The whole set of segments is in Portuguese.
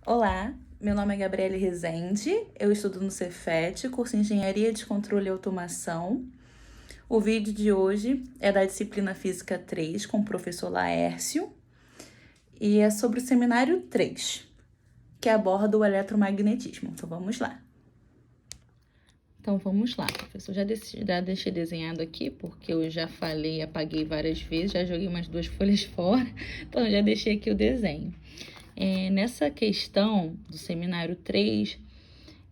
Olá, meu nome é Gabriele Rezende, eu estudo no Cefet, curso Engenharia de Controle e Automação. O vídeo de hoje é da disciplina Física 3 com o professor Laércio e é sobre o seminário 3, que aborda o eletromagnetismo. Então vamos lá. Então vamos lá, professor. Já deixei desenhado aqui, porque eu já falei, apaguei várias vezes, já joguei umas 2 folhas fora, então já deixei aqui o desenho. Nessa questão do seminário 3,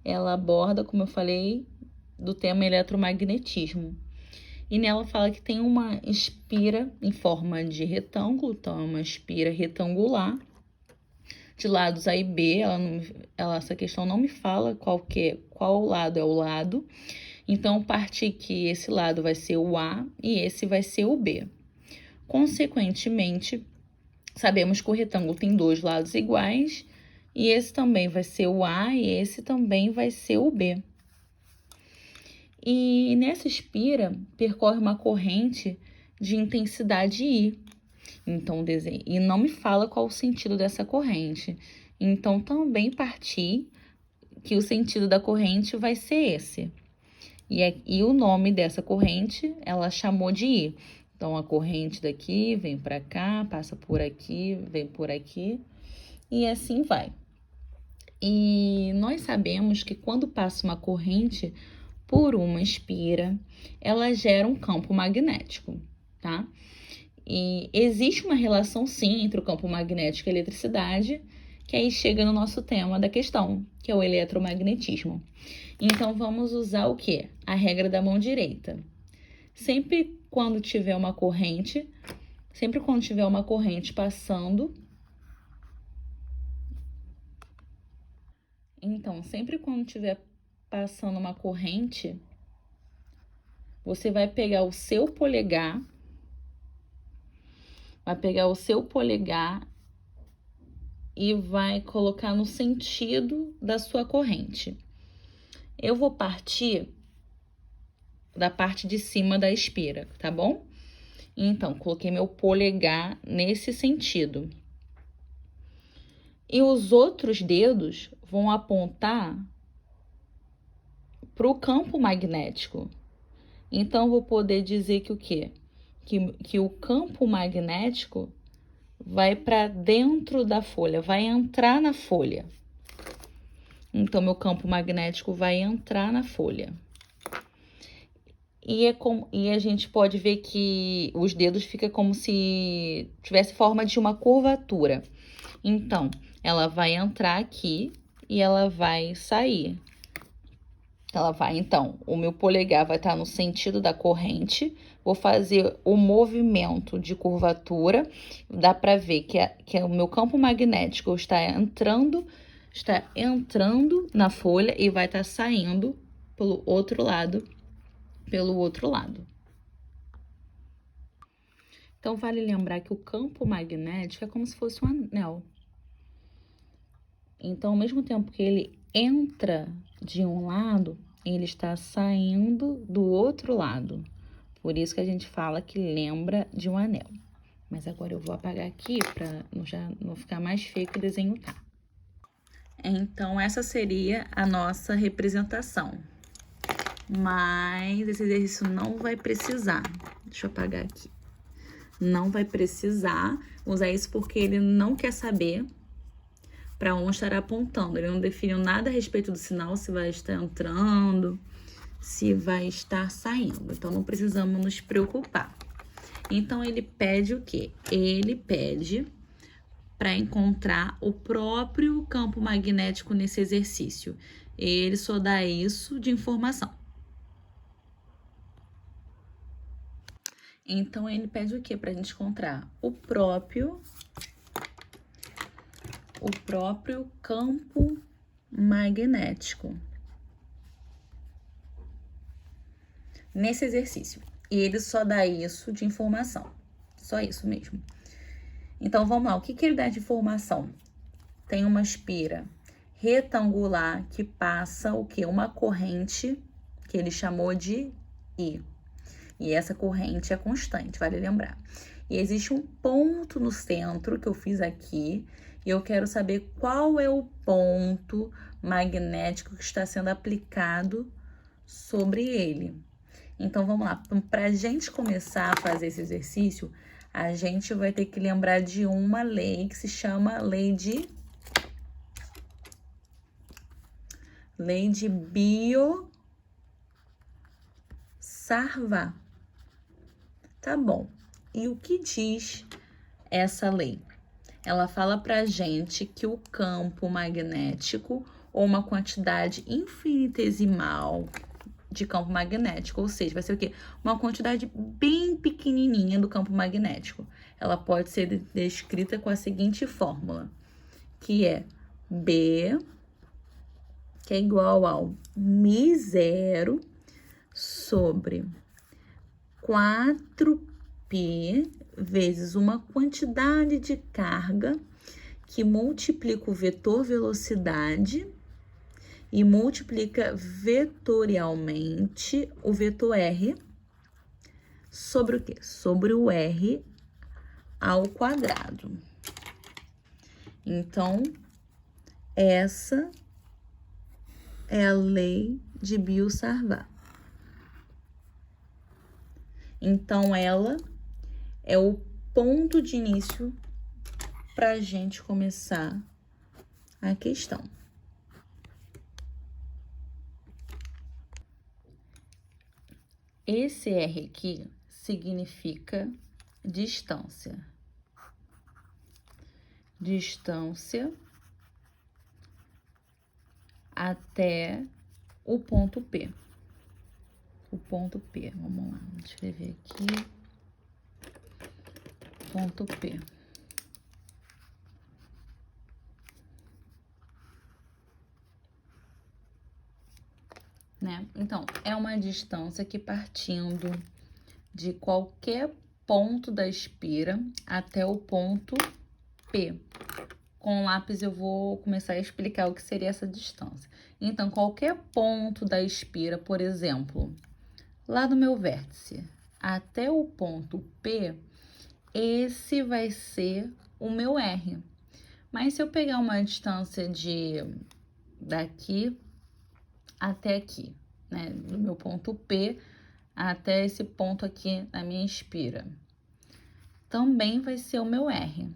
ela aborda, como eu falei, do tema eletromagnetismo. E nela fala que tem uma espira em forma de retângulo, então é uma espira retangular, de lados A e B. Essa questão não me fala qual lado é o lado. Então, parti que esse lado vai ser o A e esse vai ser o B. Consequentemente, sabemos que o retângulo tem 2 lados iguais, e esse também vai ser o A e esse também vai ser o B. E nessa espira percorre uma corrente de intensidade I. Então, e não me fala qual o sentido dessa corrente. Então, também parti que o sentido da corrente vai ser esse. E o nome dessa corrente, ela chamou de I. Então, a corrente daqui vem para cá, passa por aqui, vem por aqui, e assim vai. E nós sabemos que quando passa uma corrente por uma espira, ela gera um campo magnético, tá? E existe uma relação, sim, entre o campo magnético e a eletricidade, que aí chega no nosso tema da questão, que é o eletromagnetismo. Então, vamos usar o quê? A regra da mão direita. Sempre quando tiver uma corrente passando, uma corrente, você vai pegar o seu polegar, e vai colocar no sentido da sua corrente. Eu vou partir da parte de cima da espira, tá bom? Então, coloquei meu polegar nesse sentido. E os outros dedos vão apontar para o campo magnético. Então, vou poder dizer que o quê? Que o campo magnético vai para dentro da folha, vai entrar na folha. Então, meu campo magnético vai entrar na folha. E a gente pode ver que os dedos ficam como se tivesse forma de uma curvatura. Então, ela vai entrar aqui e ela vai sair. Então, o meu polegar vai estar no sentido da corrente. Vou fazer o movimento de curvatura. Dá para ver que o meu campo magnético está entrando na folha e vai estar saindo pelo outro lado. Então, vale lembrar que o campo magnético é como se fosse um anel. Então, ao mesmo tempo que ele entra de um lado, ele está saindo do outro lado. Por isso que a gente fala que lembra de um anel. Mas agora eu vou apagar aqui para já não ficar mais feio que o desenho tá. Então, essa seria a nossa representação. Mas esse exercício não vai precisar. Deixa eu apagar aqui. Não vai precisar usar isso porque ele não quer saber para onde estará apontando. Ele não definiu nada a respeito do sinal, se vai estar entrando, se vai estar saindo. Então, não precisamos nos preocupar. Então, ele pede o quê? Ele pede para encontrar o próprio campo magnético nesse exercício. Ele só dá isso de informação. Então, ele pede o quê? Para a gente encontrar o próprio campo magnético nesse exercício. E ele só dá isso de informação. Só isso mesmo. Então, vamos lá. O que ele dá de informação? Tem uma espira retangular que passa o quê? Uma corrente que ele chamou de I. E essa corrente é constante, vale lembrar. E existe um ponto no centro que eu fiz aqui, E eu quero saber qual é o ponto magnético que está sendo aplicado sobre ele. Então, vamos lá. Para a gente começar a fazer esse exercício, a gente vai ter que lembrar de uma lei que se chama lei de Biot-Savart. Tá bom. E o que diz essa lei? Ela fala pra gente que o campo magnético, ou uma quantidade infinitesimal de campo magnético, ou seja, vai ser o quê? Uma quantidade bem pequenininha do campo magnético. Ela pode ser descrita com a seguinte fórmula, que é B, que é igual ao μ0 sobre 4π vezes uma quantidade de carga que multiplica o vetor velocidade e multiplica vetorialmente o vetor R sobre o quê? Sobre o R ao quadrado. Então, essa é a lei de Biot-Savart. Então, ela é o ponto de início para a gente começar a questão. Esse R aqui significa distância. Distância até o ponto P. O ponto P, vamos lá, vou escrever aqui. Ponto P. Né? Então, é uma distância que partindo de qualquer ponto da espira até o ponto P. Com o lápis eu vou começar a explicar o que seria essa distância. Então, qualquer ponto da espira, por exemplo, lá do meu vértice até o ponto P, esse vai ser o meu R. Mas se eu pegar uma distância daqui até aqui, né, do meu ponto P até esse ponto aqui na minha espira, também vai ser o meu R.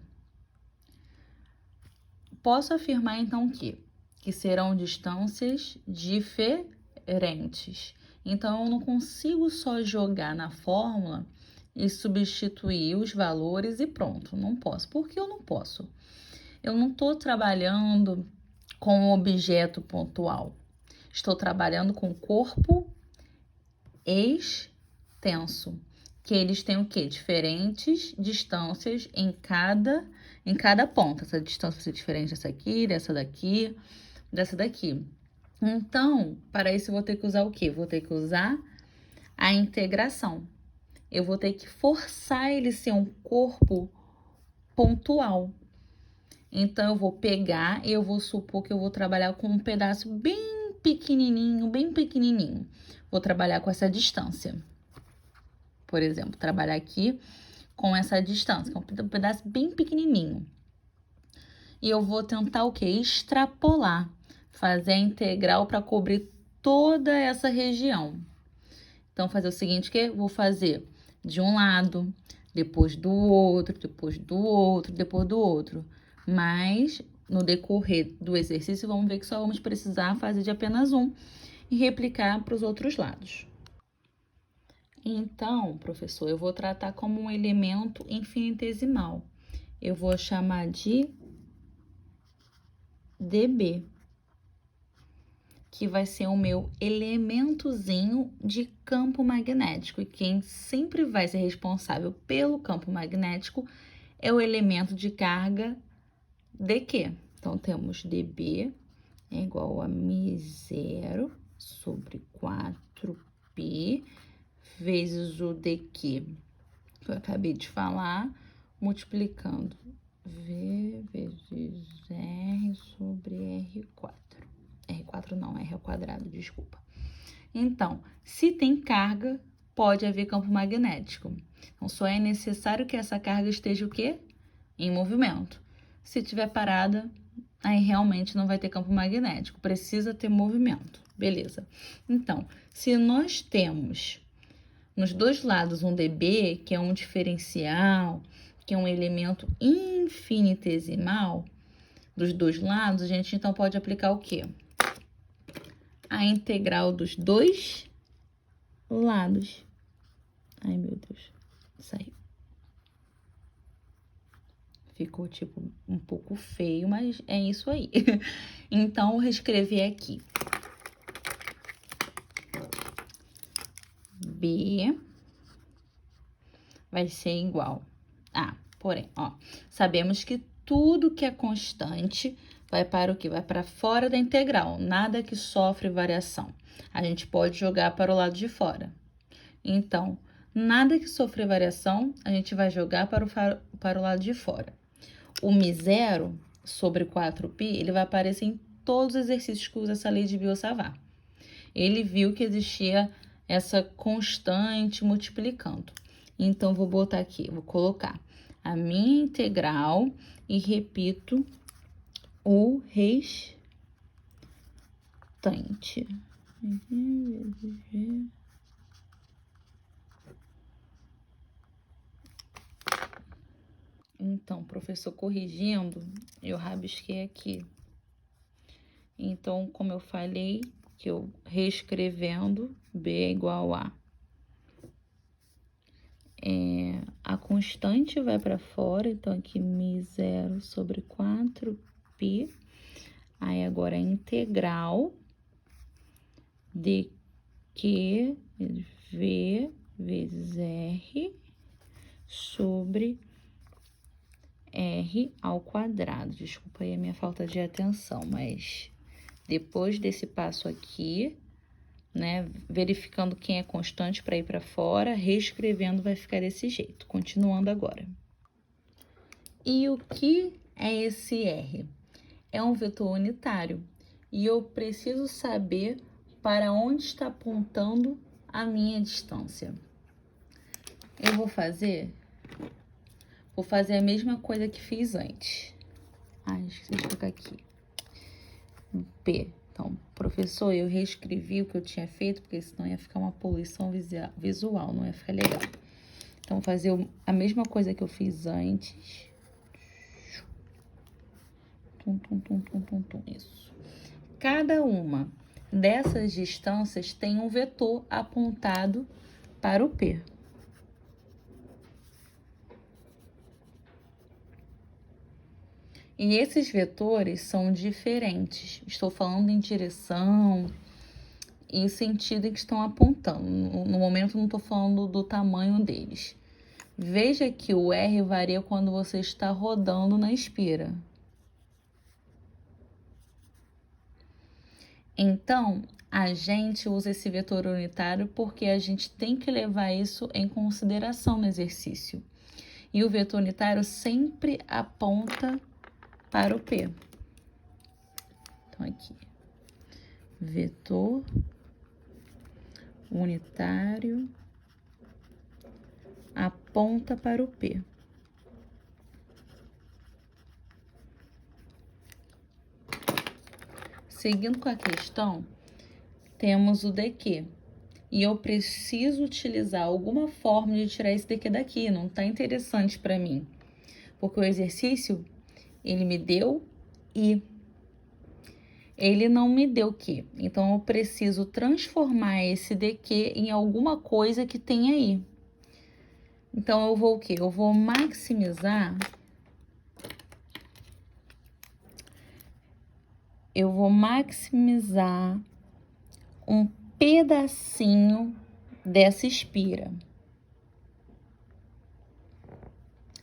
Posso afirmar, então, que serão distâncias diferentes. Então, eu não consigo só jogar na fórmula e substituir os valores e pronto, não posso. Por que eu não posso? Eu não estou trabalhando com um objeto pontual. Estou trabalhando com corpo extenso, que eles têm o quê? Diferentes distâncias em cada ponta. Essa distância vai ser diferente dessa aqui, dessa daqui, dessa daqui. Então, para isso eu vou ter que usar o quê? Vou ter que usar a integração. Eu vou ter que forçar ele a ser um corpo pontual. Então, eu vou pegar e eu vou supor que eu vou trabalhar com um pedaço bem pequenininho, bem pequenininho. Vou trabalhar com essa distância. Por exemplo, trabalhar aqui com essa distância, que é um pedaço bem pequenininho. E eu vou tentar o quê? Extrapolar, fazer a integral para cobrir toda essa região. Então, fazer o seguinte, que eu vou fazer de um lado, depois do outro, depois do outro, depois do outro. Mas, no decorrer do exercício, vamos ver que só vamos precisar fazer de apenas um e replicar para os outros lados. Então, professor, eu vou tratar como um elemento infinitesimal. Eu vou chamar de dB, que vai ser o meu elementozinho de campo magnético. E quem sempre vai ser responsável pelo campo magnético é o elemento de carga dQ. Então, temos dB é igual a μ0 sobre 4π vezes o dQ, que eu acabei de falar, multiplicando V vezes R sobre R4. R4 não, R ao quadrado, desculpa. Então, se tem carga, pode haver campo magnético. Então, só é necessário que essa carga esteja o quê? Em movimento. Se tiver parada, aí realmente não vai ter campo magnético, precisa ter movimento, beleza. Então, se nós temos nos dois lados um dB, que é um diferencial, que é um elemento infinitesimal, dos dois lados, a gente então pode aplicar o quê? A integral dos dois lados. Ai, meu Deus, saiu. Ficou, tipo, um pouco feio, mas é isso aí. Então, eu reescrevi aqui. B vai ser igual a, porém, ó, sabemos que tudo que é constante vai para o quê? Vai para fora da integral, nada que sofre variação. A gente pode jogar para o lado de fora. Então, nada que sofre variação, a gente vai jogar para o lado de fora. O μ0 sobre 4π, ele vai aparecer em todos os exercícios que usa essa lei de Biot-Savart. Ele viu que existia essa constante multiplicando. Então, vou botar aqui, vou colocar a minha integral e repito o restante. Então, professor corrigindo, eu rabisquei aqui. Então, como eu falei, que eu reescrevendo, B é igual a constante vai para fora, então aqui μ0 sobre 4π. Aí agora a integral de Q V vezes R sobre R ao quadrado. Desculpa aí a minha falta de atenção, mas depois desse passo aqui, né, verificando quem é constante para ir para fora, reescrevendo vai ficar desse jeito. Continuando agora. E o que é esse R? É um vetor unitário e eu preciso saber para onde está apontando a minha distância. Eu vou fazer a mesma coisa que fiz antes. Esqueci de colocar aqui. P. Então, professor, eu reescrevi o que eu tinha feito, porque senão ia ficar uma poluição visual, não ia ficar legal. Então, vou fazer a mesma coisa que eu fiz antes. Isso. Cada uma dessas distâncias tem um vetor apontado para o P. E esses vetores são diferentes. Estou falando em direção e sentido em que estão apontando. No momento, não estou falando do tamanho deles. Veja que o R varia quando você está rodando na espira. Então, a gente usa esse vetor unitário porque a gente tem que levar isso em consideração no exercício. E o vetor unitário sempre aponta para o P. Então, aqui, vetor unitário aponta para o P. Seguindo com a questão, temos o dq. E eu preciso utilizar alguma forma de tirar esse dq daqui, não está interessante para mim. Porque o exercício, ele me deu I. Ele não me deu Q. Então, eu preciso transformar esse dq em alguma coisa que tenha I. Então, eu vou o quê? Eu vou maximizar... um pedacinho dessa espira.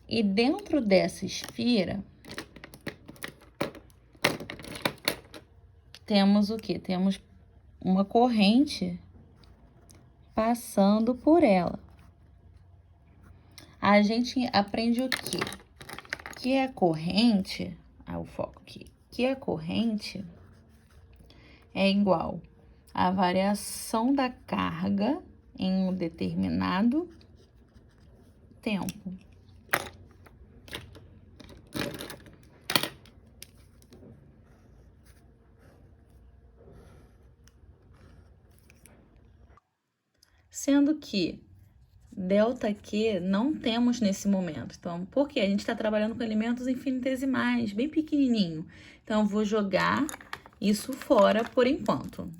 E dentro dessa espira, temos o quê? Temos uma corrente passando por ela. A gente aprende o quê? Que a corrente, o foco aqui, que a corrente é igual à variação da carga em um determinado tempo. Sendo que ΔQ não temos nesse momento. Então, por quê? A gente está trabalhando com elementos infinitesimais, bem pequenininho. Então, eu vou jogar isso fora por enquanto.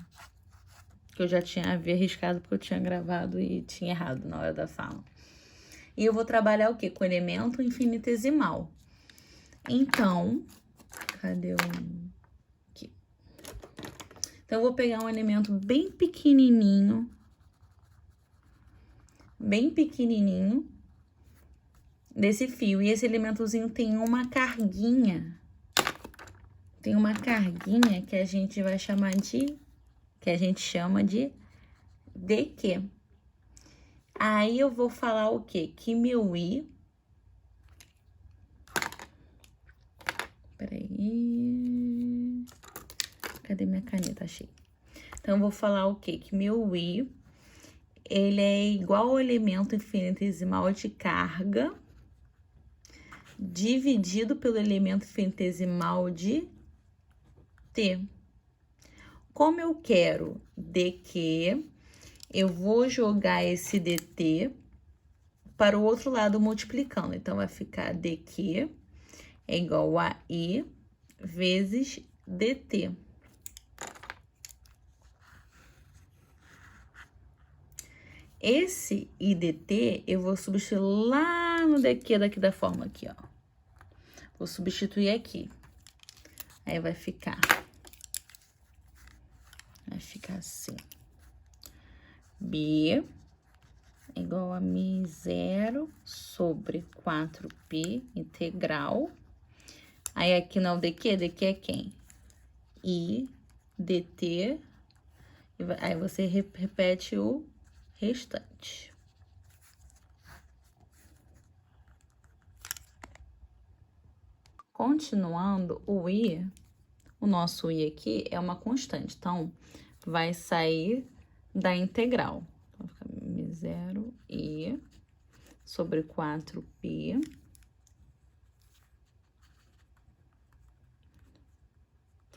Que eu já havia arriscado porque eu tinha gravado e tinha errado na hora da fala. E eu vou trabalhar o quê? Com elemento infinitesimal. Então, cadê o... aqui. Então, eu vou pegar um elemento bem pequenininho desse fio. E esse elementozinho tem uma carguinha. Tem uma carguinha que a gente vai chamar de... que a gente chama de DQ. Aí eu vou falar o quê? Que meu I... Peraí... Cadê minha caneta? Achei. Então, eu vou falar o quê? Que meu I... ele é igual ao elemento infinitesimal de carga dividido pelo elemento infinitesimal de T. Como eu quero DQ, eu vou jogar esse DT para o outro lado multiplicando. Então, vai ficar DQ é igual a I vezes DT. Esse IDT eu vou substituir lá no DQ daqui da forma aqui, ó. Vou substituir aqui. Aí vai ficar assim. B é igual a μ0 sobre 4π integral. Aí aqui não é o DQ, DQ é quem? I DT. Aí você repete o restante. Continuando, o nosso I aqui é uma constante, então vai sair da integral. Então, fica μ0 I sobre 4π.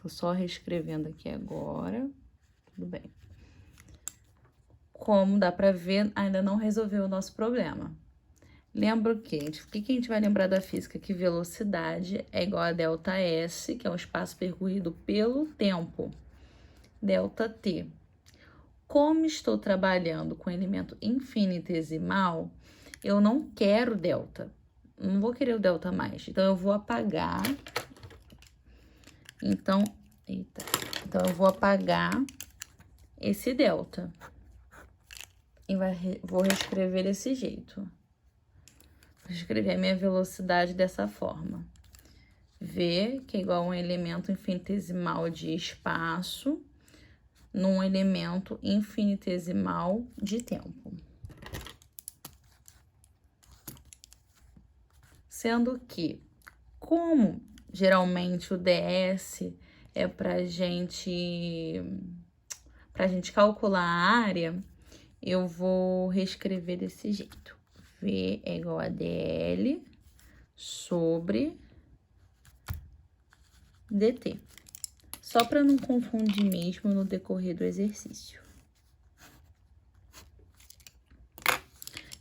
Tô só reescrevendo aqui agora, tudo bem. Como dá pra ver, ainda não resolveu o nosso problema. Lembra o quê? O que a gente vai lembrar da física? Que velocidade é igual a ΔS, que é o espaço percorrido pelo tempo, ΔT. Como estou trabalhando com elemento infinitesimal, eu não quero delta. Não vou querer o delta mais. Então, eu vou apagar. Então, eu vou apagar esse delta. E vou reescrever desse jeito. Vou escrever a minha velocidade dessa forma. V, que é igual a um elemento infinitesimal de espaço, num elemento infinitesimal de tempo. Sendo que, como geralmente o DS é pra gente calcular a área, eu vou reescrever desse jeito. V é igual a DL sobre DT. Só para não confundir mesmo no decorrer do exercício.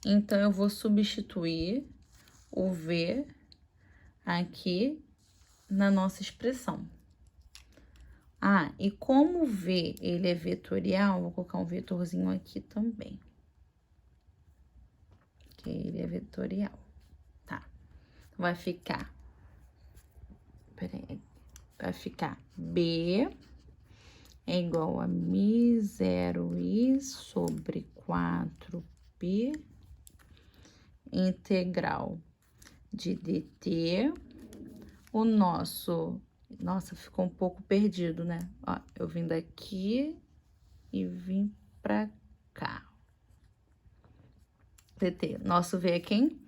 Então, eu vou substituir o V aqui na nossa expressão. Ah, e como o V ele é vetorial, vou colocar um vetorzinho aqui também. Que ele é vetorial, tá? Vai ficar, peraí, vai ficar B é igual a μ0i sobre 4π integral de dt. O nosso... Nossa, ficou um pouco perdido, né? Ó, eu vim daqui e vim pra cá. dt. Nosso V é quem?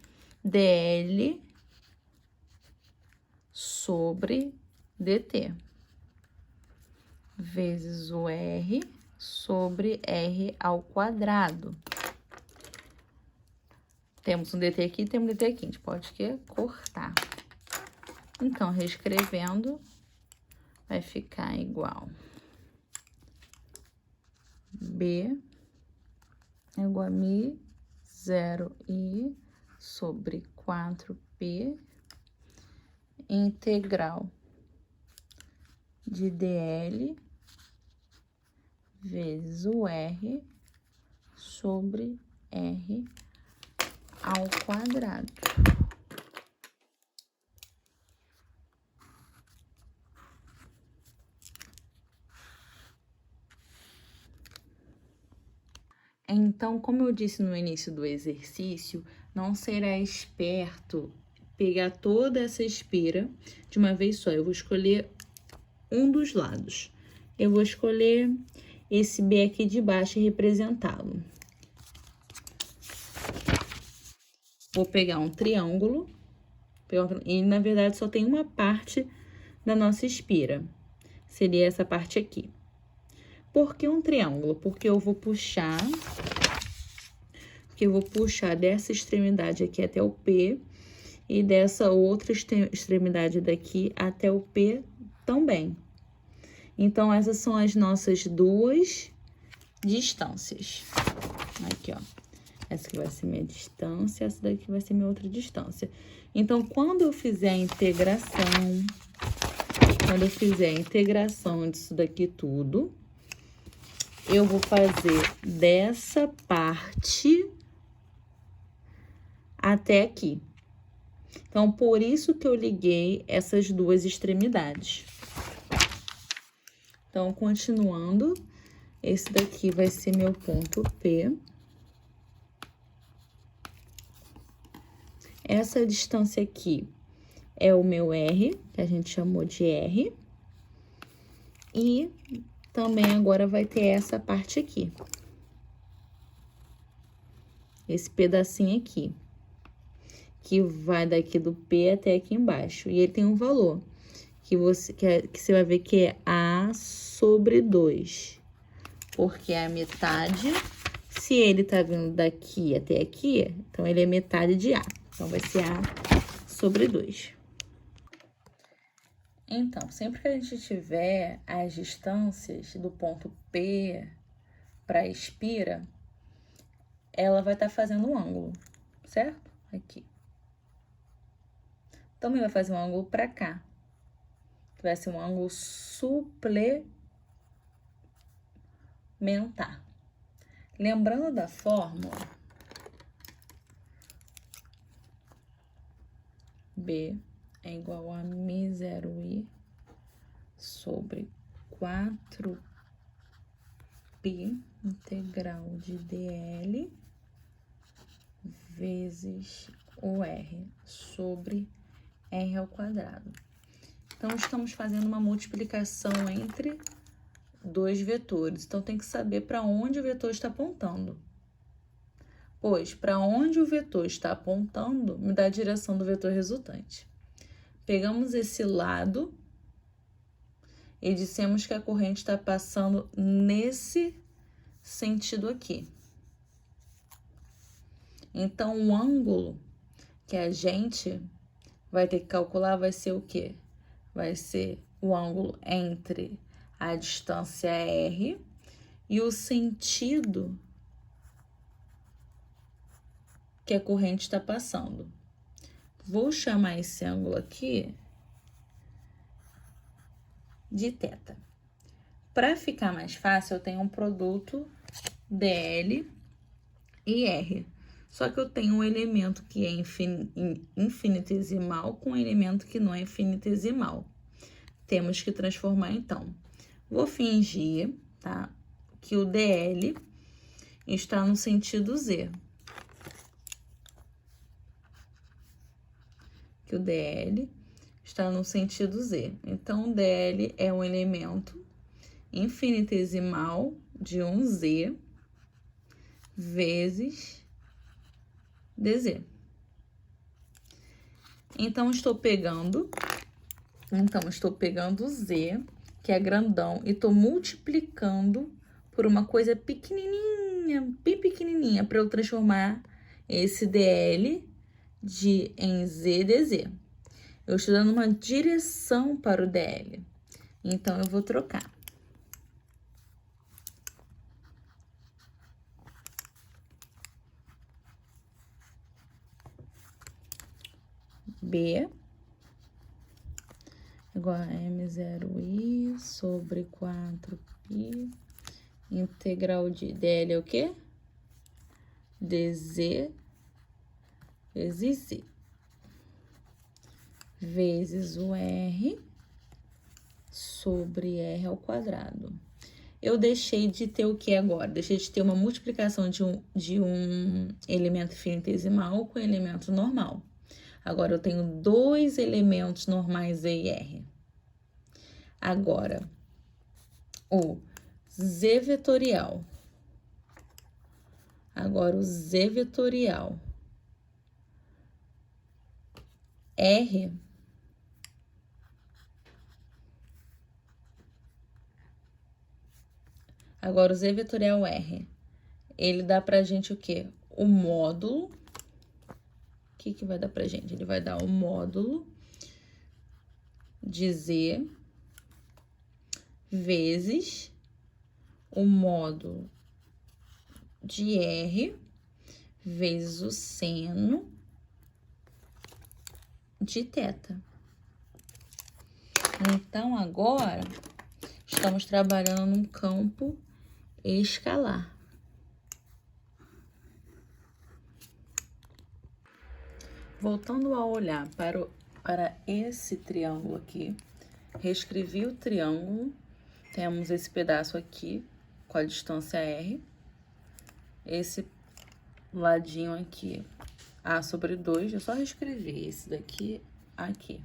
dl sobre dt. Vezes o R sobre R ao quadrado. Temos um dt aqui, temos um dt aqui. A gente pode cortar. Então, reescrevendo, vai ficar igual B é igual a μ0i sobre 4p integral de dl vezes o r sobre r ao quadrado. Então, como eu disse no início do exercício, não será esperto pegar toda essa espira de uma vez só. Eu vou escolher um dos lados. Eu vou escolher esse B aqui de baixo e representá-lo. Vou pegar um triângulo, e na verdade só tem uma parte da nossa espira. Seria essa parte aqui. Por que um triângulo? Porque eu vou puxar dessa extremidade aqui até o P e dessa outra extremidade daqui até o P também. Então, essas são as nossas duas distâncias. Aqui, ó. Essa aqui vai ser minha distância, essa daqui vai ser minha outra distância. Então, quando eu fizer a integração, disso daqui tudo, eu vou fazer dessa parte até aqui. Então, por isso que eu liguei essas duas extremidades. Então, continuando, esse daqui vai ser meu ponto P. Essa distância aqui é o meu R, que a gente chamou de R. E também agora vai ter essa parte aqui. Esse pedacinho aqui, que vai daqui do P até aqui embaixo. E ele tem um valor, que você vai ver que é A sobre 2. Porque é a metade, se ele tá vindo daqui até aqui, então ele é metade de A. Então, vai ser A sobre 2. Então, sempre que a gente tiver as distâncias do ponto P para a espira, ela vai estar fazendo um ângulo, certo? Aqui. Também vai fazer um ângulo para cá, que vai ser um ângulo suplementar. Lembrando da fórmula, B é igual a μ0i sobre 4π integral de dl vezes o r sobre r ao quadrado. Então, estamos fazendo uma multiplicação entre dois vetores. Então, tem que saber para onde o vetor está apontando. Pois, para onde o vetor está apontando, me dá a direção do vetor resultante. Pegamos esse lado e dissemos que a corrente está passando nesse sentido aqui. Então, o ângulo que a gente vai ter que calcular vai ser o quê? Vai ser o ângulo entre a distância R e o sentido que a corrente está passando. Vou chamar esse ângulo aqui de θ. Para ficar mais fácil, eu tenho um produto dl e r. Só que eu tenho um elemento que é infinitesimal com um elemento que não é infinitesimal. Temos que transformar, então. Vou fingir, tá, que o dl está no sentido z. Que o dl está no sentido z. Então, o dl é um elemento infinitesimal de 1z vezes dz. Então, estou pegando z, que é grandão, e estou multiplicando por uma coisa pequenininha, bem pequenininha, para eu transformar esse dl em z dz. Eu estou dando uma direção para o dl. Então, eu vou trocar. B igual a M0I sobre 4π integral de dl é o quê? dz vezes z vezes o R sobre R ao quadrado. Eu deixei de ter o que agora? Deixei de ter uma multiplicação de um elemento infinitesimal com elemento normal. Agora, eu tenho dois elementos normais Z e R. Agora, o Z vetorial. Agora, o Z vetorial. R agora, o Z vetorial R, ele dá pra gente o quê? O módulo. O que vai dar pra gente? Ele vai dar o módulo de Z vezes o módulo de R vezes o seno de θ. Então, agora, estamos trabalhando num campo escalar. Voltando a olhar para esse triângulo aqui, reescrevi o triângulo, temos esse pedaço aqui com a distância R, esse ladinho aqui, A sobre 2, eu só reescrevi esse daqui aqui.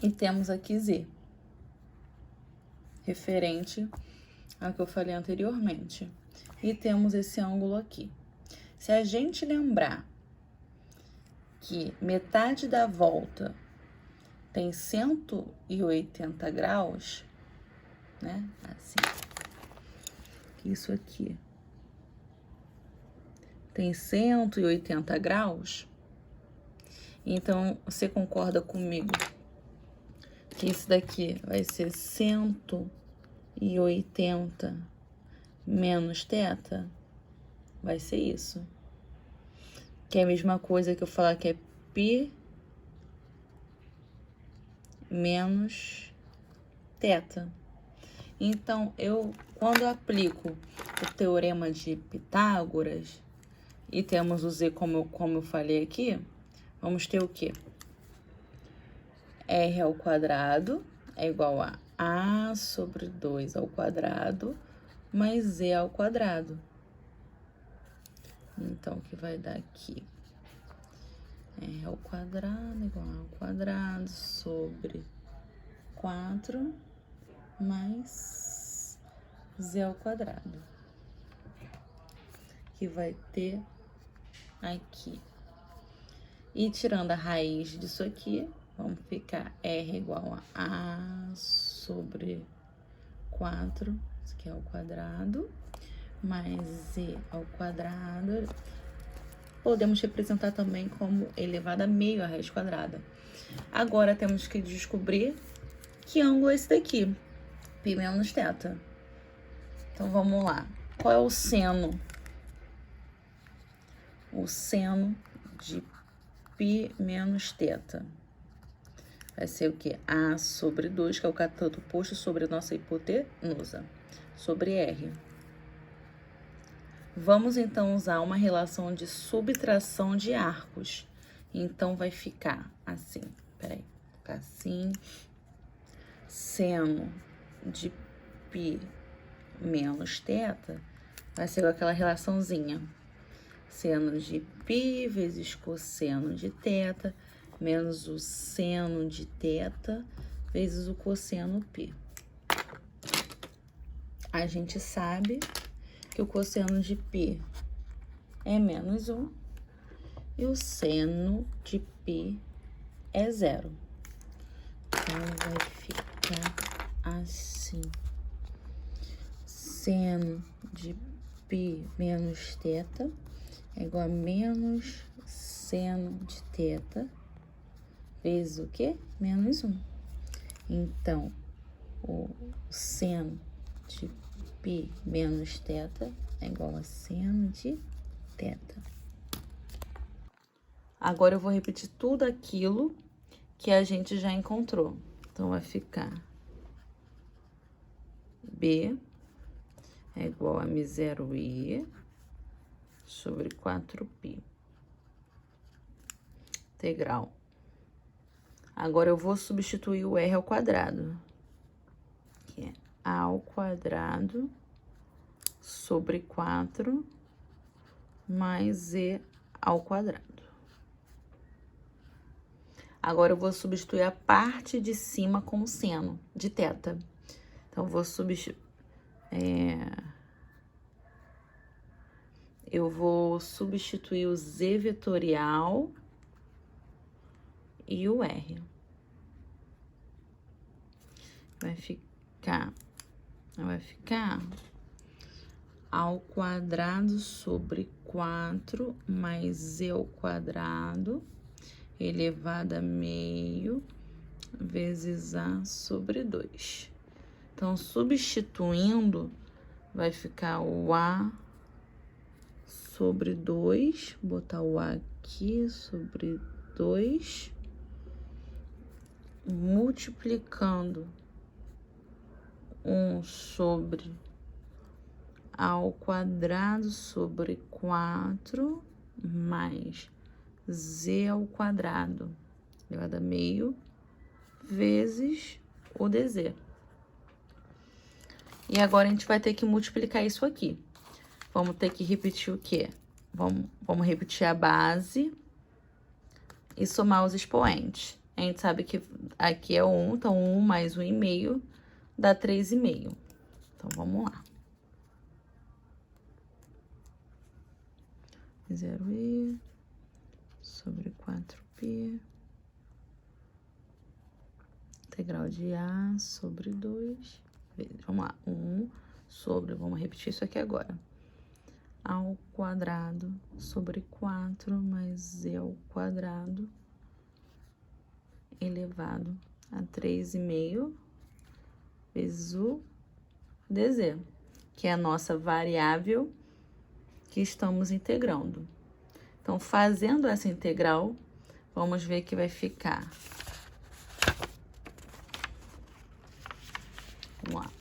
E temos aqui Z, referente ao que eu falei anteriormente. E temos esse ângulo aqui. Se a gente lembrar que metade da volta tem 180 graus, né? Assim. Isso aqui tem 180 graus. Então, você concorda comigo que isso daqui vai ser 180 menos θ? Vai ser isso. Que é a mesma coisa que eu falar que é π menos θ. Então, quando eu aplico o teorema de Pitágoras e temos o Z como eu falei aqui, vamos ter o quê? R ao quadrado é igual a A sobre 2 ao quadrado mais Z ao quadrado. Então, o que vai dar aqui? R ao quadrado igual a ao quadrado sobre 4 mais Z ao quadrado. Que vai ter aqui. E tirando a raiz disso aqui, vamos ficar R igual a A sobre 4, isso aqui é ao quadrado, mais Z ao quadrado. Podemos representar também como elevado a meio a raiz quadrada. Agora, temos que descobrir que ângulo é esse daqui, π menos θ. Então, vamos lá. Qual é o seno? O seno de π menos θ. Vai ser o quê? A sobre 2, que é o cateto oposto sobre a nossa hipotenusa, sobre R. Vamos, então, usar uma relação de subtração de arcos. Então, vai ficar assim, peraí, ficar assim, seno de π menos θ, vai ser aquela relaçãozinha. Seno de π vezes cosseno de θ, menos o seno de θ vezes o cosseno π. A gente sabe que o cosseno de π é menos 1 e o seno de π é 0. Então, vai ficar assim. Seno de π menos θ é igual a menos seno de θ vezes o quê? Menos 1. Então, o seno de π menos θ é igual a seno de θ. Agora eu vou repetir tudo aquilo que a gente já encontrou. Então, vai ficar B é igual a μ0i sobre 4π. Integral. Agora, eu vou substituir o r ao quadrado, que é a ao quadrado sobre 4 mais e ao quadrado. Agora, eu vou substituir a parte de cima com o seno de θ. Então, eu vou substituir o z vetorial e o r. Vai ficar ao quadrado sobre 4 mais z ao quadrado elevado a meio vezes a sobre 2. Então, substituindo, vai ficar o a sobre 2, botar o a aqui sobre 2, multiplicando 1 sobre ao quadrado sobre 4 mais z ao quadrado elevado a meio vezes o dz. E agora a gente vai ter que multiplicar isso aqui. Vamos ter que repetir o quê? Vamos repetir a base e somar os expoentes. A gente sabe que aqui é 1, então 1 mais 1,5 dá 3,5. Então, vamos lá. 0i sobre 4π, integral de a sobre 2, vamos lá, 1 sobre, vamos repetir isso aqui agora, ao quadrado sobre 4 mais z ao quadrado elevado a 3,5 vezes o dz, que é a nossa variável que estamos integrando. Então, fazendo essa integral, vamos ver que vai ficar. Vamos lá.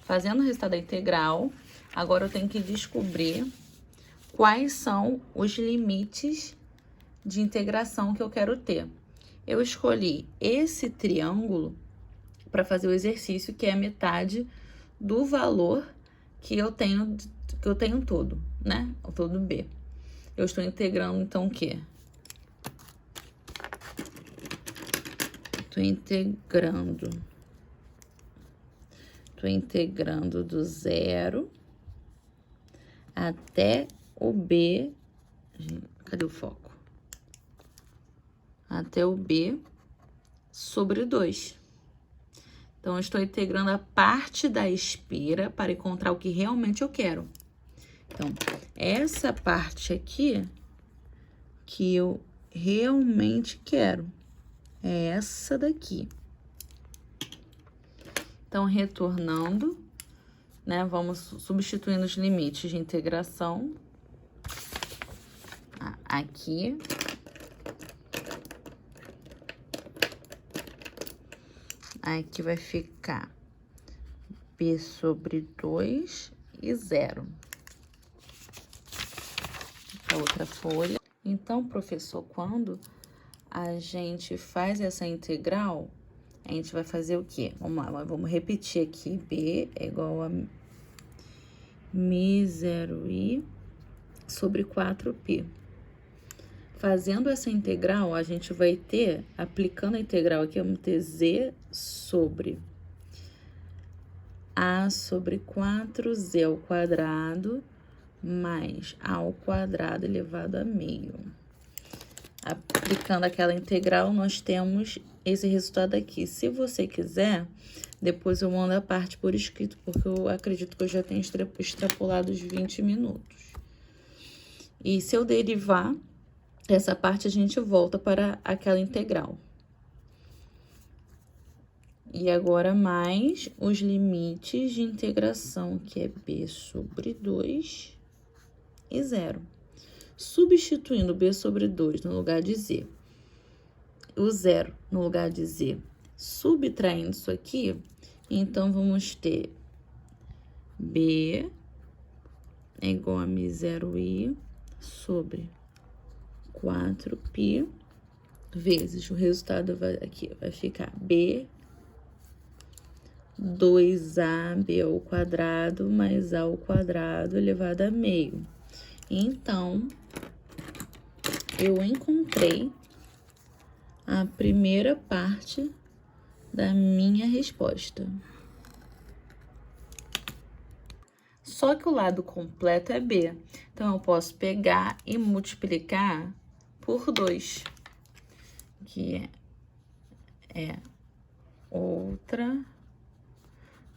Fazendo o resultado da integral, agora eu tenho que descobrir quais são os limites de integração que eu quero ter. Eu escolhi esse triângulo para fazer o exercício, que é a metade do valor que eu tenho todo, né? O todo B. Eu estou integrando, então, o quê? Estou integrando do 0 até o B. Cadê o foco? Até o B sobre 2. Então, eu estou integrando a parte da espira para encontrar o que realmente eu quero. Então, essa parte aqui que eu realmente quero é essa daqui. Então, retornando, né? Vamos substituindo os limites de integração. Aqui. Aqui vai ficar B sobre 2 e 0. A outra folha. Então, professor, quando a gente faz essa integral, a gente vai fazer o quê? Vamos lá, vamos repetir aqui. B é igual a μ0i sobre 4π. Fazendo essa integral, a gente vai ter, aplicando a integral aqui, vamos ter z sobre a sobre 4z ao quadrado mais a ao quadrado elevado a meio. Aplicando aquela integral, nós temos esse resultado aqui. Se você quiser, depois eu mando a parte por escrito, porque eu acredito que eu já tenho extrapolado os 20 minutos. E se eu derivar essa parte, a gente volta para aquela integral. E agora, mais os limites de integração, que é b sobre 2 e 0. Substituindo B sobre 2 no lugar de Z, o 0 no lugar de Z, subtraindo isso aqui, então vamos ter B é igual a Mi0i sobre 4π vezes o resultado aqui vai ficar B 2ab ao quadrado mais a ao quadrado elevado a meio. Então, eu encontrei a primeira parte da minha resposta. Só que o lado completo é B. Então, eu posso pegar e multiplicar por 2, que é outra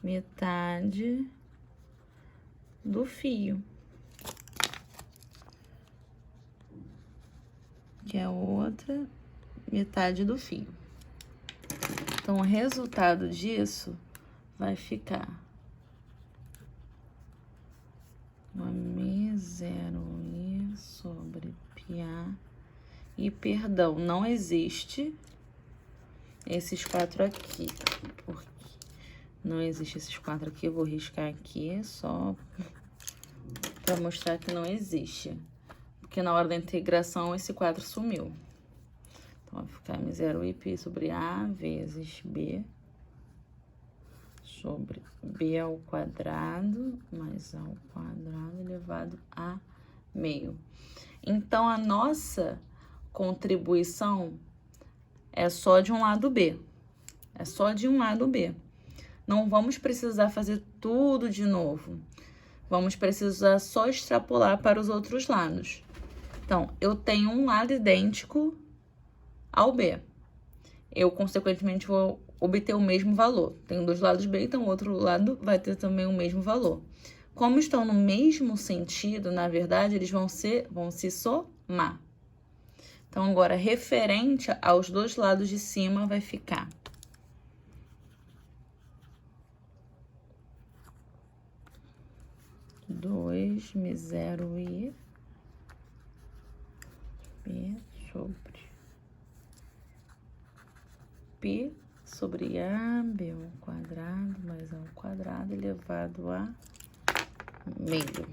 metade do fio. Que é outra metade do fio. Então, o resultado disso vai ficar Mi0i sobre πa. E, perdão, não existe esses 4 aqui. Porque não existe esses 4 aqui, eu vou riscar aqui só para mostrar que não existe. Porque na hora da integração esse 4 sumiu. Então, vai ficar Mi0i π sobre A vezes B sobre B ao quadrado mais A ao quadrado elevado a meio. Então, a nossa contribuição é só de um lado B. É só de um lado B. Não vamos precisar fazer tudo de novo. Vamos precisar só extrapolar para os outros lados. Então, eu tenho um lado idêntico ao B. Eu, consequentemente, vou obter o mesmo valor. Tenho dois lados B, então o outro lado vai ter também o mesmo valor. Como estão no mesmo sentido, na verdade, eles vão se somar. Então, agora, referente aos dois lados de cima, vai ficar 2 Mi0i P sobre P sobre AB ao quadrado mais A ao quadrado elevado a meio.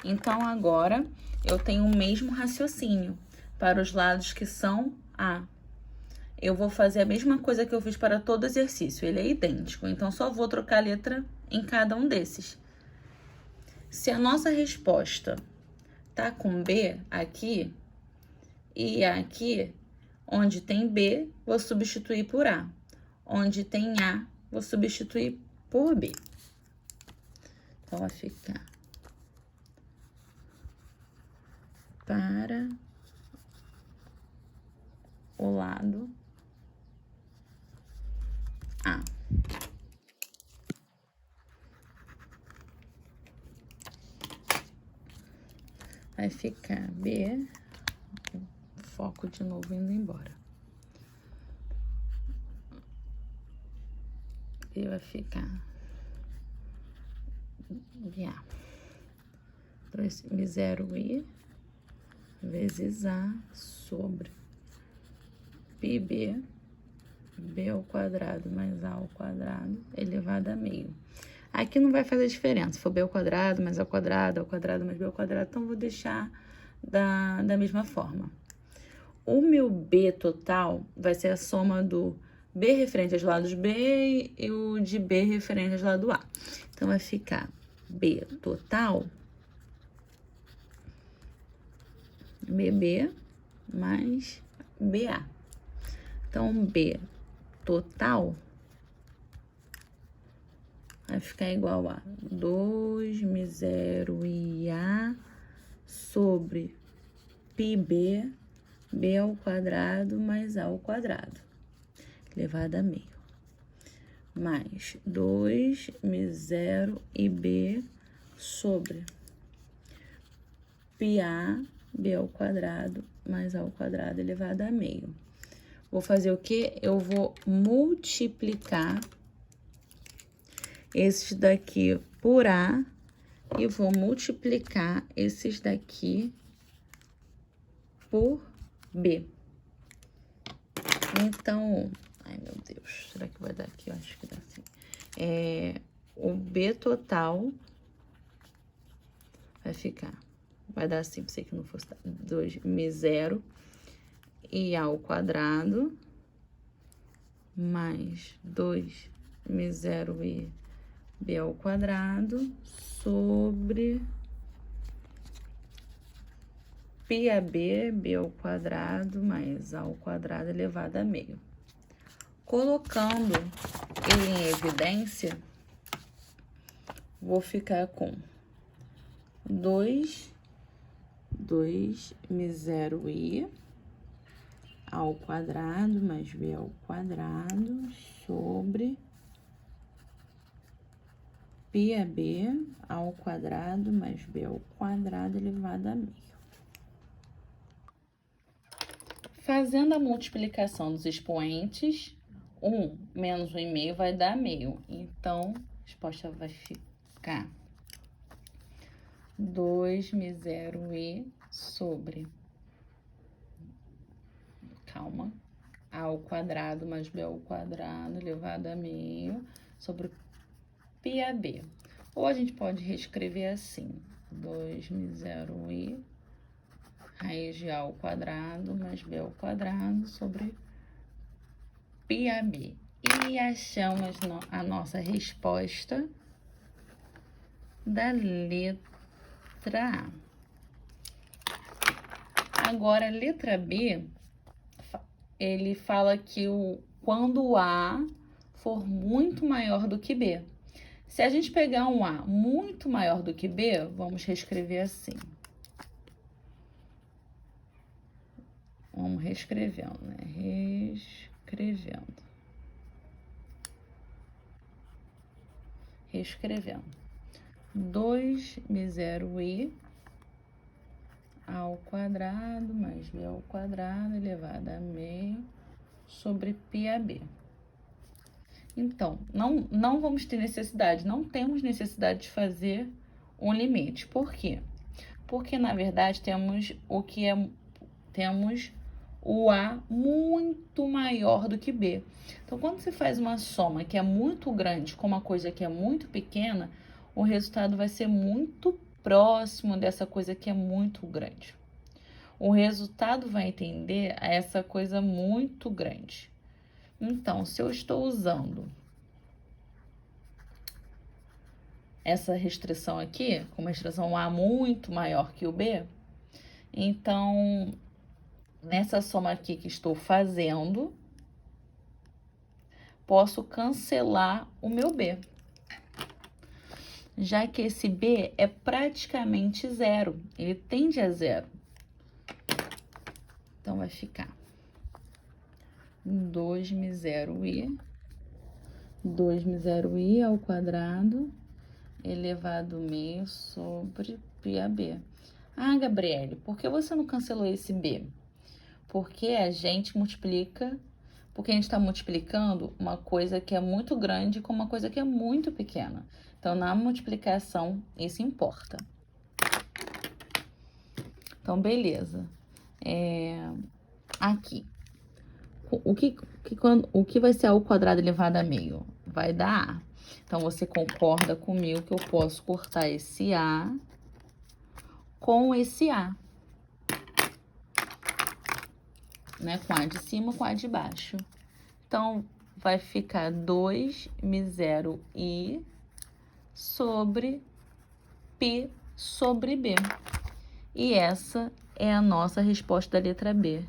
Então, agora, eu tenho o mesmo raciocínio para os lados que são A. Eu vou fazer a mesma coisa que eu fiz para todo exercício, ele é idêntico, então só vou trocar a letra em cada um desses. Se a nossa resposta tá com B aqui e aqui, onde tem B, vou substituir por A. Onde tem A, vou substituir por B. Então, vai ficar para o lado A. Vai ficar B, foco de novo indo embora. B vai ficar BA. 2 Mi0i vezes A sobre πb, B ao quadrado mais A ao quadrado elevado a meio. Aqui não vai fazer diferença, se for B ao quadrado mais A ao quadrado mais B ao quadrado, então vou deixar da mesma forma. O meu B total vai ser a soma do B referente aos lados B e o de B referente aos lados A. Então, vai ficar B total, BB mais BA. Então, B total vai ficar igual a 2 Mi0ia sobre πb, B ao quadrado mais A ao quadrado, elevado a meio. Mais 2 Mi0ib sobre πa, B ao quadrado mais A ao quadrado elevado a meio. vou fazer o quê? Eu vou multiplicar esses daqui por A e vou multiplicar esses daqui por B. Então, ai meu Deus, será que vai dar aqui? Eu acho que dá assim. O B total vai dar assim, pensei que não fosse dar, 2m0 e A ao quadrado, mais 2m0 e B ao quadrado, sobre πb, B ao quadrado, mais A ao quadrado elevado a meio. Colocando ele em evidência, vou ficar com 2m0i ao quadrado mais B ao quadrado sobre πb ao quadrado mais B ao quadrado elevado a meio. Fazendo a multiplicação dos expoentes, 1 menos 1,5 vai dar meio. Então, a resposta vai ficar 2m0i sobre, A ao quadrado mais B ao quadrado elevado a meio sobre πb. Ou a gente pode reescrever assim, 2m0i raiz de A ao quadrado mais B ao quadrado sobre πb. E achamos a nossa resposta da letra A. Agora, a letra B, ele fala que quando o A for muito maior do que B. Se a gente pegar um A muito maior do que B, vamos reescrever assim. Vamos reescrevendo, né? Reescrevendo. 2m0i ao quadrado mais B ao quadrado elevado a meio sobre πb. Então, não vamos ter necessidade, não temos necessidade de fazer um limite. Por quê? Porque, na verdade, temos o A muito maior do que B. Então, quando você faz uma soma que é muito grande com uma coisa que é muito pequena, o resultado vai ser muito próximo dessa coisa que é muito grande. O resultado vai entender a essa coisa muito grande. Então, se eu estou usando essa restrição aqui, com uma restrição A muito maior que o B, então, nessa soma aqui que estou fazendo, posso cancelar o meu B, já que esse B é praticamente zero, ele tende a zero. Então, vai ficar 2m0i ao quadrado elevado a meio sobre πb. Ah, Gabriele, por que você não cancelou esse B? Porque a gente está multiplicando uma coisa que é muito grande com uma coisa que é muito pequena. Então, na multiplicação, isso importa. Então, beleza. Aqui. O que vai ser A ao quadrado elevado a meio? Vai dar A. Então, você concorda comigo que eu posso cortar esse A com esse A. Né? Com A de cima, com A de baixo. Então, vai ficar 2m0i sobre π sobre B. E essa é a nossa resposta da letra B.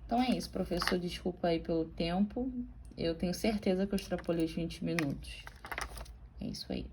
Então, é isso, professor. Desculpa aí pelo tempo. Eu tenho certeza que eu extrapolei os 20 minutos. É isso aí.